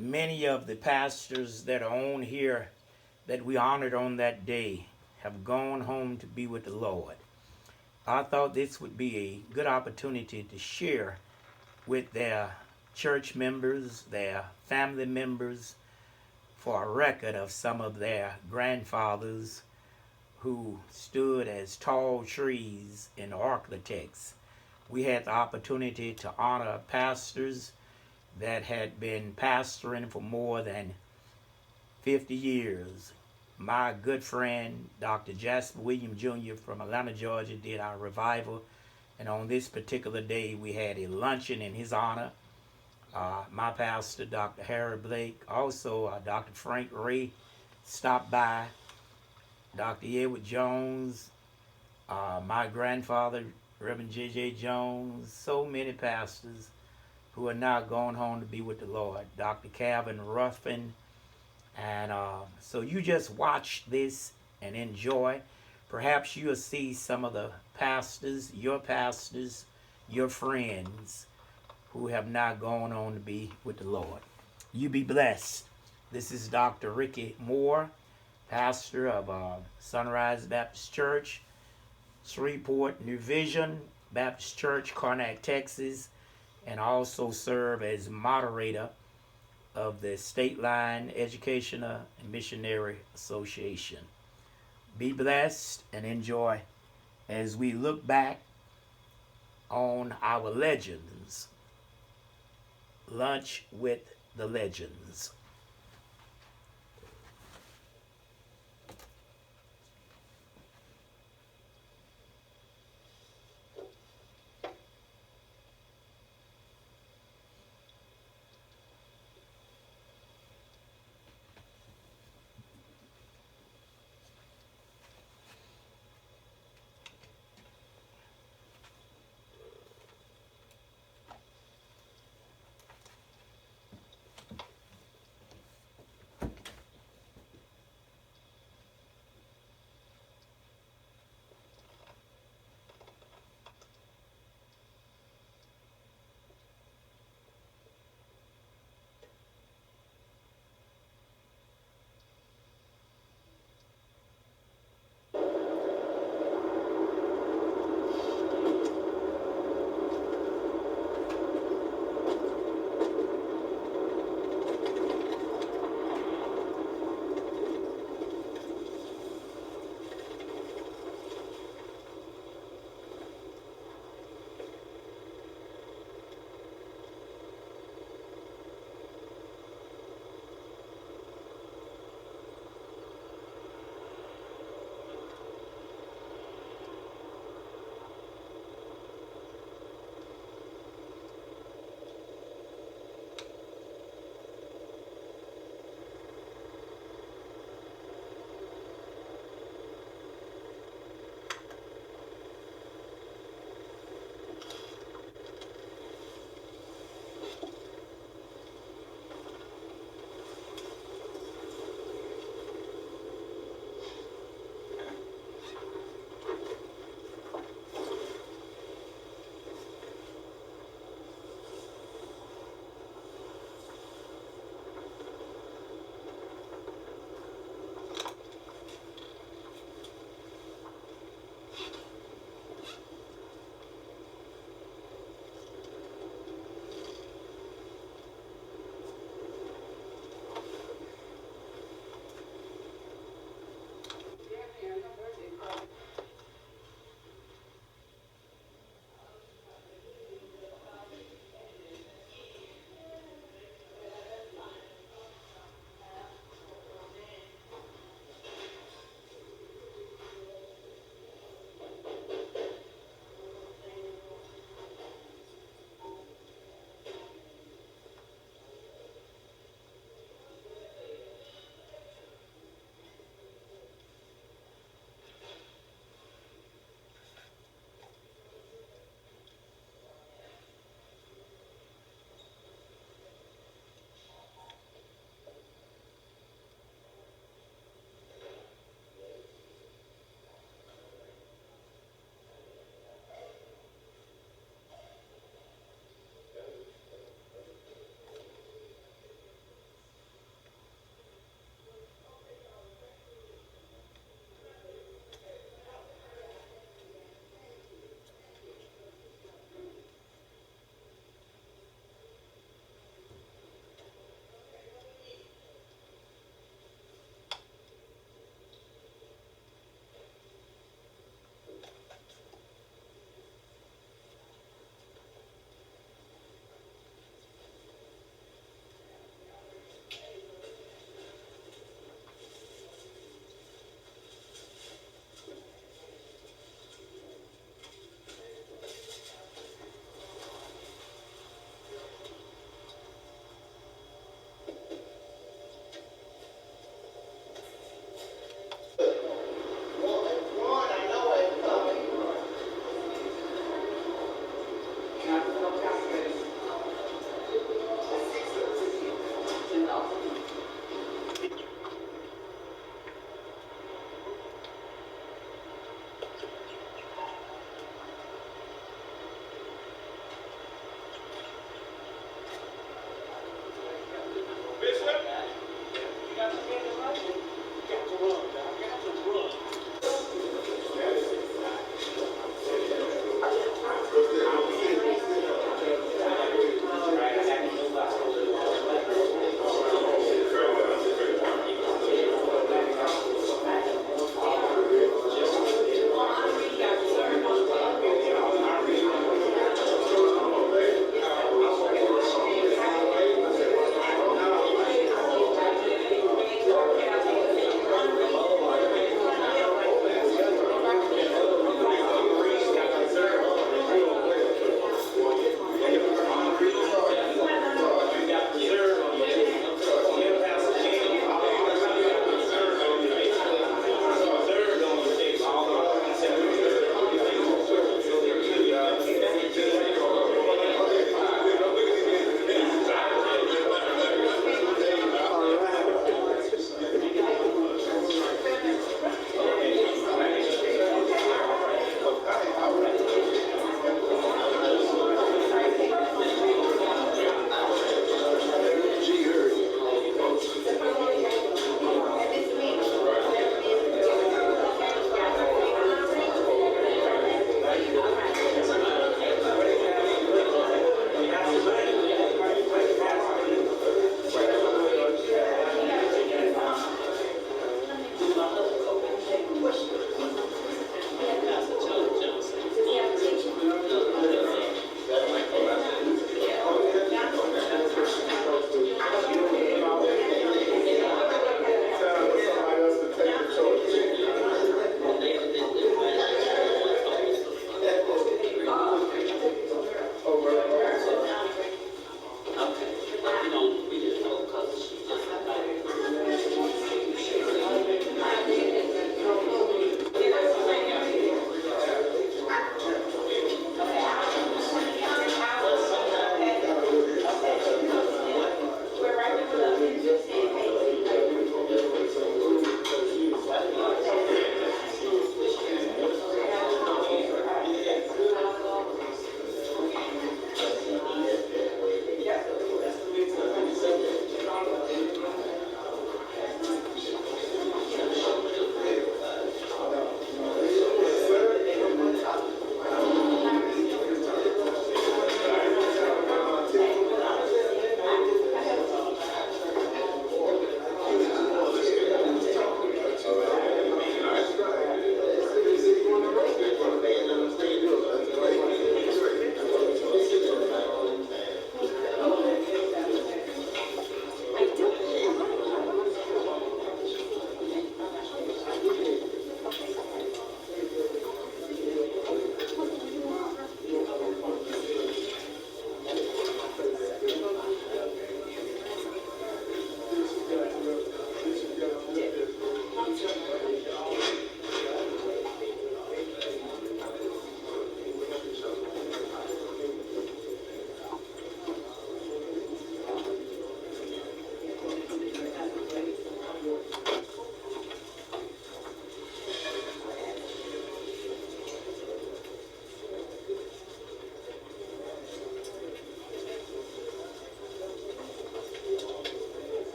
Many of the pastors that are on here that we honored on that day have gone home to be with the Lord. I thought this would be a good opportunity to share with their church members, their family members, for a record of some of their grandfathers who stood as tall trees in architects. We had the opportunity to honor pastors that had been pastoring for more than 50 years. My good friend, Dr. Jasper Williams Jr. from Atlanta, Georgia, did our revival. And on this particular day, we had a luncheon in his honor. My pastor, Dr. Harry Blake, also Dr. Frank Ray stopped by, Dr. Edward Jones, my grandfather, Reverend J.J. Jones, so many pastors who are now going home to be with the Lord, Dr. Calvin Ruffin. And so you just watch this and enjoy. Perhaps you'll see some of the pastors, your friends, who have now gone on to be with the Lord. You be blessed. This is Dr. Ricky Moore, pastor of Sunrise Baptist Church, Shreveport New Vision Baptist Church, Karnak, Texas, and also serve as moderator of the State Line Educational and Missionary Association. Be blessed and enjoy as we look back on our legends. Lunch with the Legends.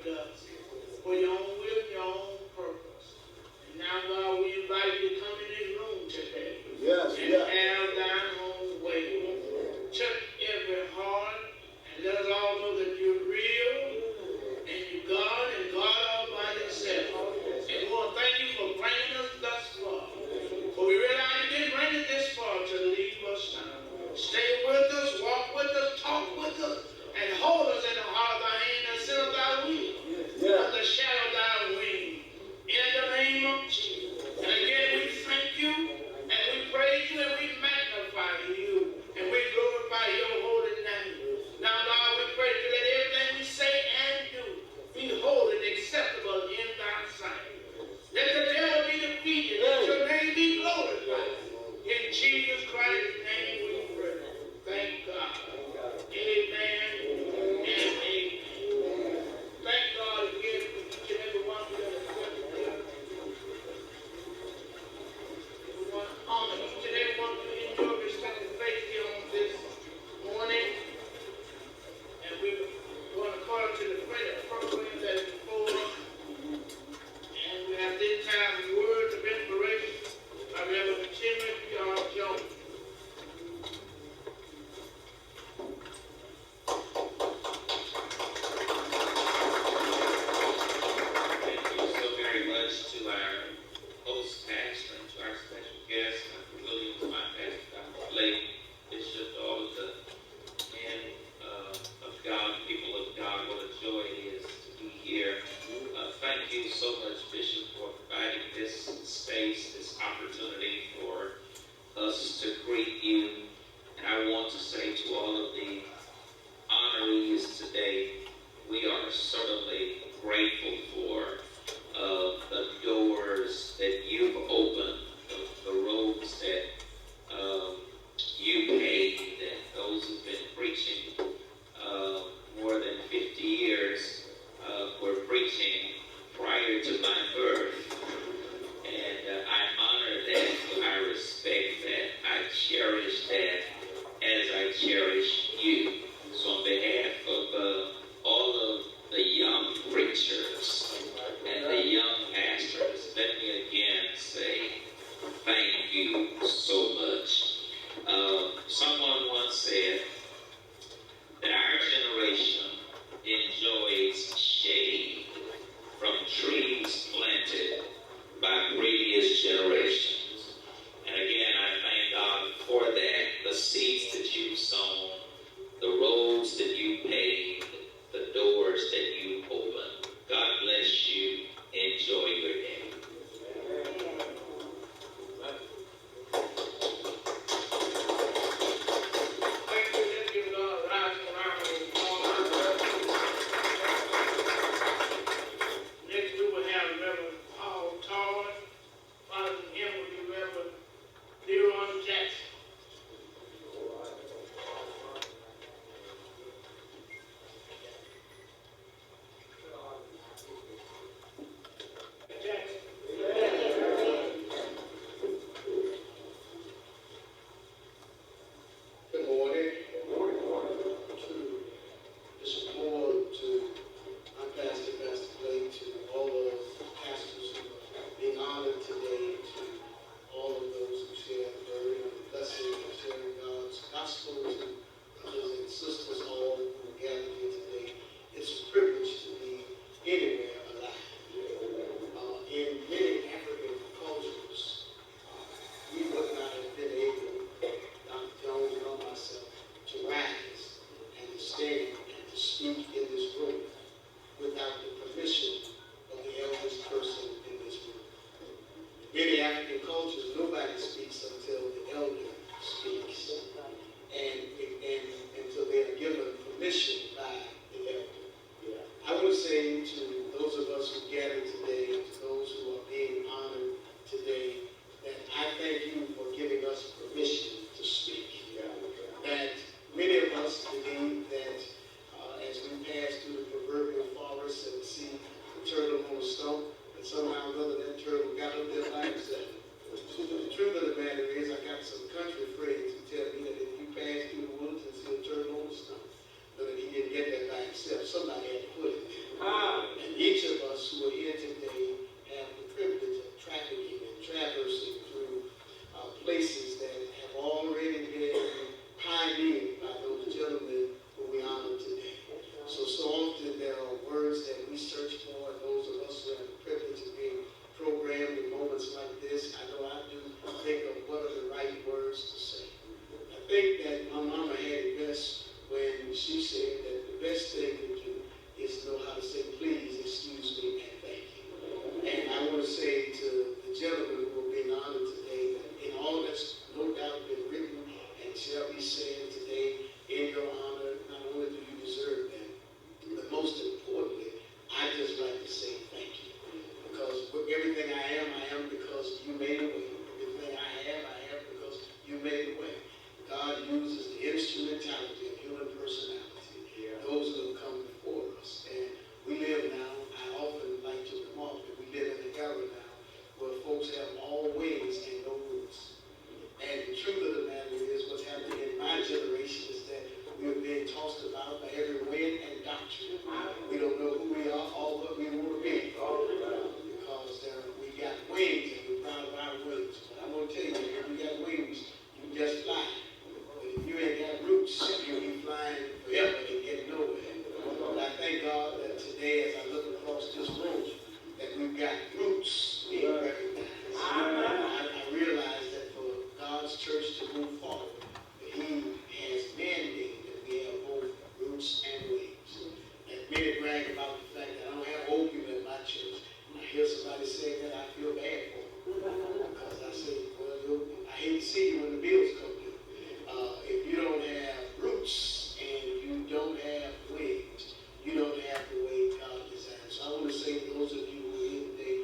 equipped us for your own will and your own purpose. And now, God, we invite you to come in this room today. Yes, and have thine own way. Touch every heart and let us all know that you're real and you're God and God all by yourself. And we want to thank you for bringing us thus far. For we realize you didn't bring us this far to leave us now. Stay with us, walk with us, talk with us, and hold us in the heart of thy hand and sit of thy will. Under the shadow of thy wing. In the name of Jesus. And again, we thank you, and we praise you, and we magnify you, and we glorify your holy name. Now, God, we pray to let everything we say and do be holy and acceptable in thy sight. Let the devil be defeated. Let your name be glorified. In Jesus Christ's name we pray. Thank God. Amen and amen. Thank God again for each and every one of you that are present here. We want to honor each and every one of you in your respective place here on this morning. And we're going according to the program that is before us. And we have this time words of inspiration by Reverend Timothy R. Jones. Thank you so very much to our host pastor and to our special guest, Dr. Williams, my pastor, Dr. Blake, Bishop, all of the men of God, people of God. What a joy it is to be here. Thank you so much, Bishop, for providing this space, this opportunity for us to greet you. And I want to say to all of the honorees today, we are certainly grateful for the doors that you've opened, the roads that you paved, and those who've been preaching more than 50 years were preaching prior to my birth. And I honor that, I respect that, I cherish that as I cherish you. So on behalf of all of the young preachers made a way. Everything I have because you made a way. God uses the instrumentality of human personality. Those that have come before us. And we live now, I often like to remark that we live in an era now where folks have all wings and no roots. And the truth of the matter is what's happening in my generation is that we're being tossed about by every wind and doctrine. We don't know who we are or what we want to be. Because we got wings and we're proud of our wings. But I'm going to tell you, if you got wings, you can just fly. But if you ain't got roots, you'll be flying forever and get nowhere. But I thank God that today, as I look across this room, that we've got roots being recognized. I realize that for God's church to move forward, that He has mandated that we have both roots and wings. And many brag about the fact that I don't have old people in my church. When I hear somebody saying that, I feel bad for them. Because I say, well, I hate to see you when the bills come due. If you don't have roots and you don't have wings, you don't have the way God designed. So I want to say to those of you who are here today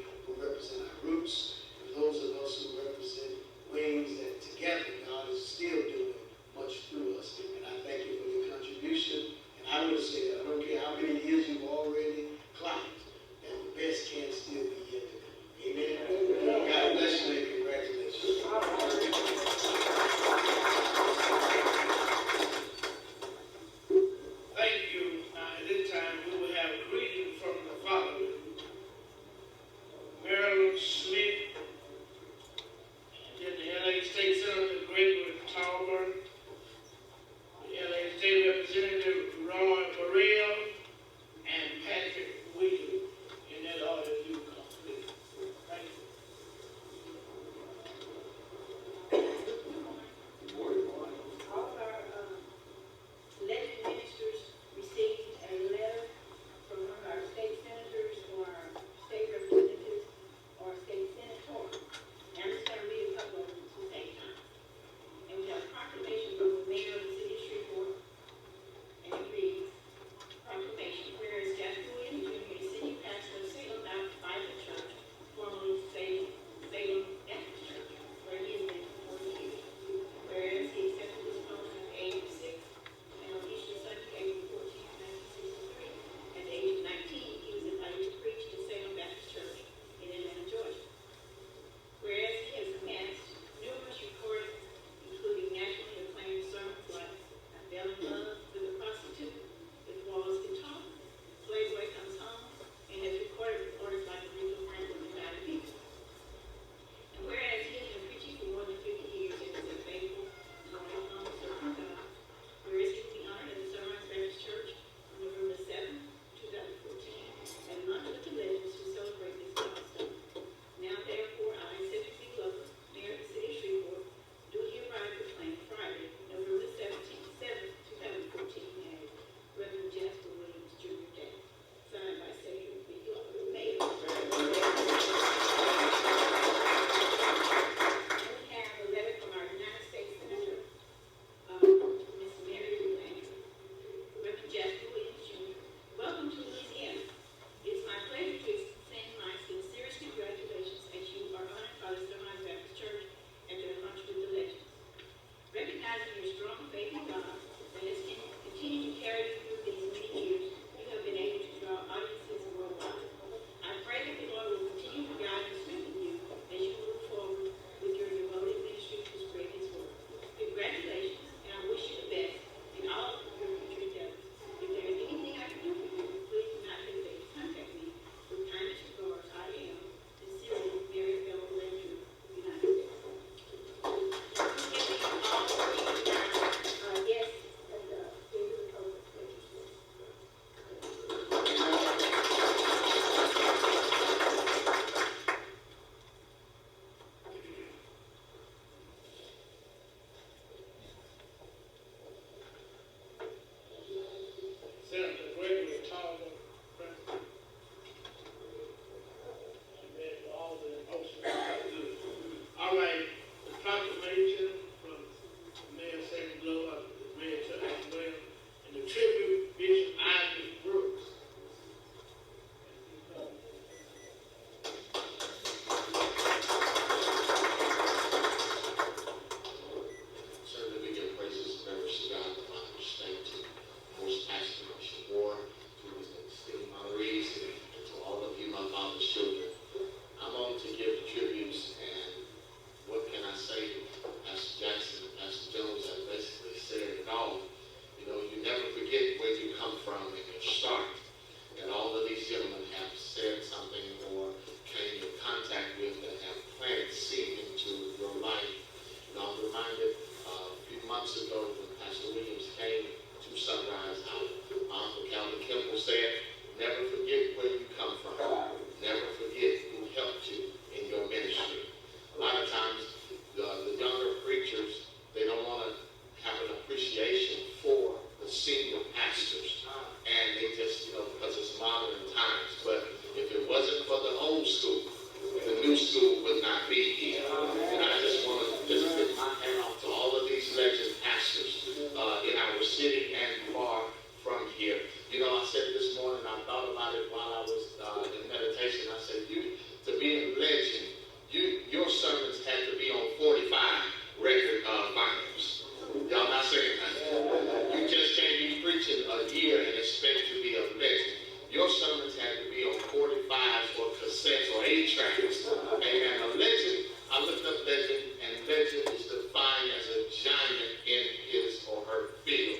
many tracks. Amen. A legend, I looked up legend, and legend is defined as a giant in his or her field.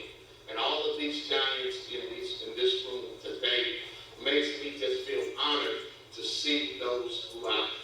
And all of these giants in this room today makes me just feel honored to see those who I've